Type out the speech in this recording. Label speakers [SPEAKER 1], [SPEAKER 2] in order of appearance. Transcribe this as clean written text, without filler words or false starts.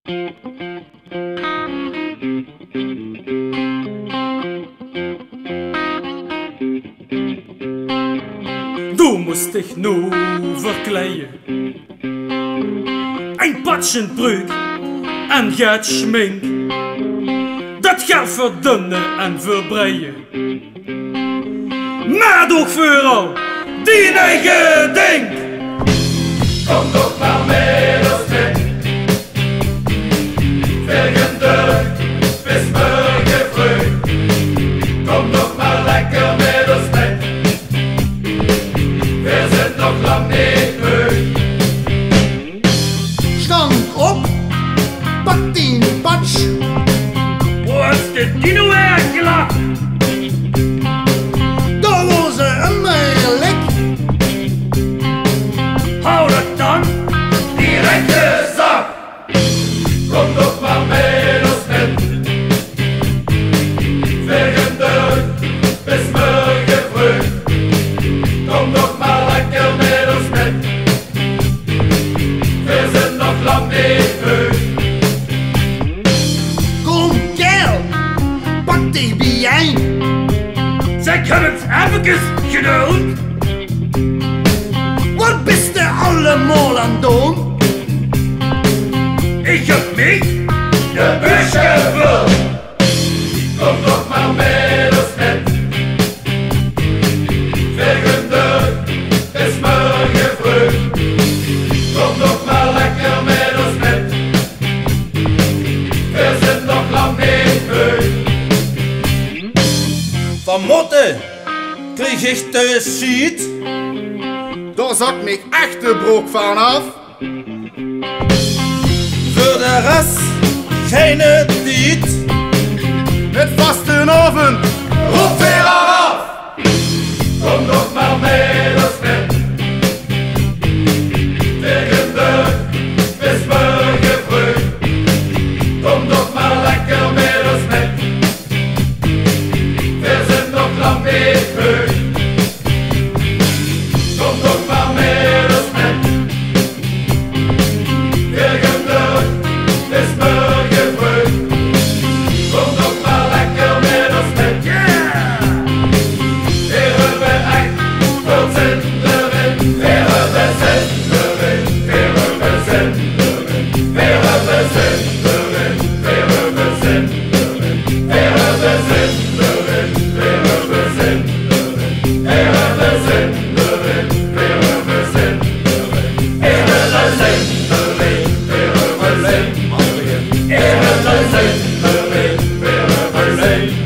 [SPEAKER 1] Du musst dich nur verkleien, ein Patschenbrück en gaat schmink, dat gaat verdunnen en verbreien. Maar doch vooral die eigen ding.
[SPEAKER 2] Kom doch maar met ons mee. Vliegende bis morgen früh. Kom doch maar lekker met ons mee. Wir sind noch lang niet moe.
[SPEAKER 3] Stand op, pak die patsch.
[SPEAKER 1] Wo hast du die nou hergelaten?
[SPEAKER 3] Daar was een meerlijk.
[SPEAKER 1] Hou dat dan
[SPEAKER 2] Direct gesagt. Kom doch maar met ons mee. Vliegende bis morgen früh. Kom doch maar lekker met ons mee. Wir sind noch lang niet moe.
[SPEAKER 3] Kom kerel, pak die bijeen.
[SPEAKER 1] zij kunnen het even geduld.
[SPEAKER 3] Wat bist du allemaal aan doen?
[SPEAKER 1] Ik heb mich
[SPEAKER 2] De bus gevuld. Kom doch maar met ons mee. Vliegende bis morgen früh. Kom doch maar lekker met ons mee. Wir sind nog lang niet moe.
[SPEAKER 4] Van Motte krieg ich de Schied.
[SPEAKER 3] Daar zakt mich echt de broek van af.
[SPEAKER 4] Für de Rest keine Lied.
[SPEAKER 3] Met vastenavond.
[SPEAKER 2] Roep weer af. Kom doch maar met ons mee. Vliegende bis morgen früh. Kom doch maar lekker met ons mee. Wir sind nog lang niet moe. Kom doch maar met ons mee. Vliegende bis morgen früh. Kom doch maar lekker met ons mee.
[SPEAKER 1] yeah.
[SPEAKER 2] Wäre wir ein Versenderin, wäre wir Senderin, wäre wir Senderin, wäre wir Senderin, wäre wir Senderin, wäre wir Senderin, wäre wir Senderin, wäre wir Senderin, wäre wir Senderin, wäre wir Senderin, wäre wir Senderin, wäre wir Senderin, wäre wir Senderin.